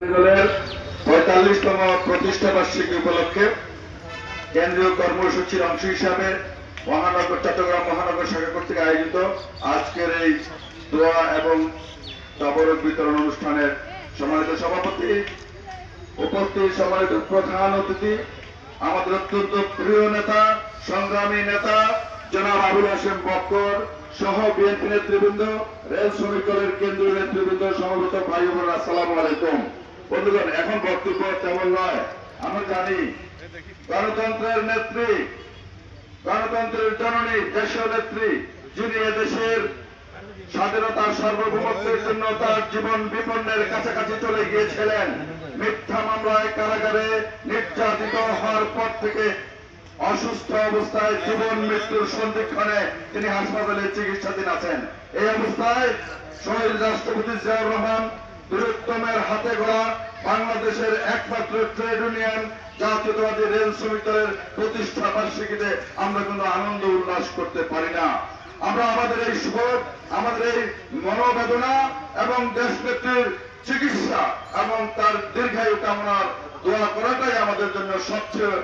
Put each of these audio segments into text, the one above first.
দলের ৪৫তম প্রতিষ্ঠা বার্ষিকী উপলক্ষে কেন্দ্রীয় কর্মসূচির অংশ হিসাবে চট্টগ্রাম মহানগর শাখা কর্তৃক আয়োজিত আজকের এই দোয়া এবং তবরক বিতরণ অনুষ্ঠানের সম্মানিত সভাপতি, উপস্থিত সম্মানিত প্রধান অতিথি, আমাদের অত্যন্ত প্রিয় নেতা, সংগ্রামী নেতা জনাব আবুল হাশেম বক্কর সহ বিএনপি নেতৃবৃন্দ, রেল শ্রমিক দলের কেন্দ্রীয় নেতৃবৃন্দ, সমবেত ভাই বোনেরা, আসসালামু আলাইকুম। বন্ধুগণ, এখন বক্তব্য তেমন নয়। আমরা জানি গণতন্ত্রের নেত্রী, গণতন্ত্রের জননী, দেশীয় নেত্রী, যিনি এদেশের স্বাধীনতার সার্বভৌমত্বের জন্য তার জীবন বিপন্নের কাছাকাছি চলে গিয়েছিলেন। মিথ্যা মামলায় কারাগারে নির্যাতিত হওয়ার পর থেকে অসুস্থ অবস্থায় জীবন মৃত্যুর সন্ধিক্ষণে তিনি হাসপাতালে চিকিৎসাধীন আছেন। এই অবস্থায় শহীদ রাষ্ট্রপতি জিয়াউর রহমান বীরোত্তমের হাতে গড়া বাংলাদেশের একমাত্র ট্রেড ইউনিয়ন জাতীয়তাবাদী রেল শ্রমিক দলের প্রতিষ্ঠা বার্ষিকীতে আমরা কোনো আনন্দ উল্লাস করতে পারি না। আমরা আমাদের এই শোক, আমাদের এই মনোবেদনা এবং দেশনেত্রীর চিকিৎসা এবং তার দীর্ঘায়ু কামনার দোয়া করাটাই আমাদের জন্য সবচেয়ে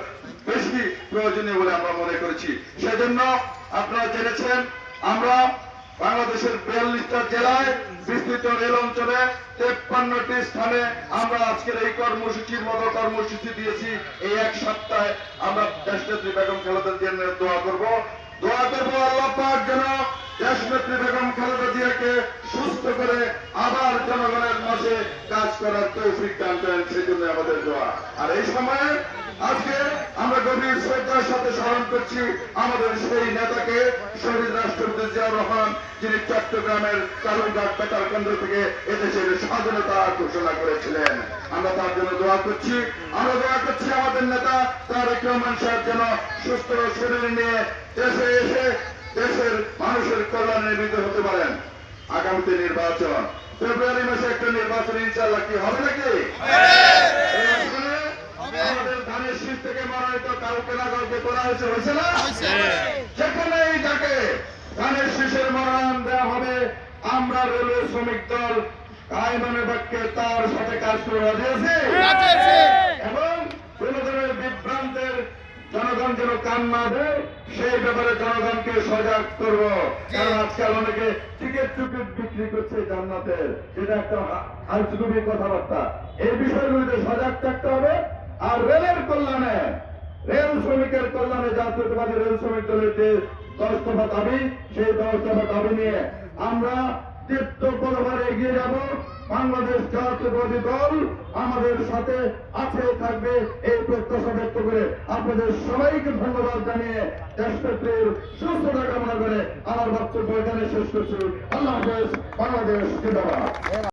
বেশি প্রয়োজনীয় বলে আমরা মনে করেছি। সেজন্য আপনারা জেনেছেন, আমরা বাংলাদেশের ৪২টা জেলায় বিস্তৃত রেল অঞ্চলে ৫৩টি স্থানে আমরা আজকের এই কর্মসূচির মতো কর্মসূচি দিয়েছি। এই এক সপ্তাহে আমরা দেশনেত্রী বেগম খালেদা জিয়ার দোয়া করব আল্লাহ পাক যেন দেশনেত্রী বেগম খালেদা জিয়াকে সুস্থ করে আবার জনগণের মাঝে কাজ করার তৌফিক দান করেন, সেই জন্য আমাদের দোয়া। আর এই সময়ে আজকে আমরা গভীর শ্রদ্ধার সাথে স্মরণ করছি আমাদের সেই নেতাকে, শহীদ রাষ্ট্রপতি জিয়াউর রহমান, যিনি চট্টগ্রামের কালুরঘাট বেতার কেন্দ্র থেকে এদেশের স্বাধীনতা ঘোষণা করেছিলেন। আমরা তার জন্য দোয়া করছি। আমরা দোয়া করছি আমাদের নেতা তারেক রহমান সাহেব যেন সুস্থ শরীর নিয়ে দেশে এসে দেশের মানুষের কল্যাণে নির্মিত হতে পারেন। আগামীতে নির্বাচন, ফেব্রুয়ারি মাসে একটা নির্বাচন ইনশাআল্লাহ কি হবে নাকি? আমাদের ধানের শীষ থেকে মনোনীত কাউকে না কাউকে করা হয়েছে, হয়েছে না? যেখানেই যাকে ধানের শীষের মনোনয়ন দেওয়া হবে, আমরা রেলওয়ে শ্রমিক দল কায়মানে বাক্যে তার সাথে কাজ করে রাজি আছি এবং কোন ধরনের বিভ্রান্তের জনগণ যেন কান না দেয় সেই ব্যাপারে জনগণকে সজাগ করব। কারণ আজকাল অনেকে টিকিট বিক্রি করছে জান্নাতের, যেটা একটা আজগুবি কথাবার্তা। এই বিষয়গুলিতে সজাগ থাকতে হবে। আর রেলের কল্যাণে, রেল শ্রমিকের কল্যাণে জাতীয়তাবাদী রেল শ্রমিক দলের যে 10 দফা দাবি, সেই 10 দফা দাবি নিয়ে আমরা তীব্রভাবে এগিয়ে যাব। বাংলাদেশ জাতীয়তাবাদী দল আমাদের সাথে আছে, থাকবে, এই প্রত্যাশা ব্যক্ত করে আপনাদের সবাইকে ধন্যবাদ জানিয়ে দেশনেত্রীর সুস্থতা কামনা করে আমার বক্তব্য এখানে শেষ করছি। আল্লাহ হাফেজ। বাংলাদেশ জিন্দাবাদ।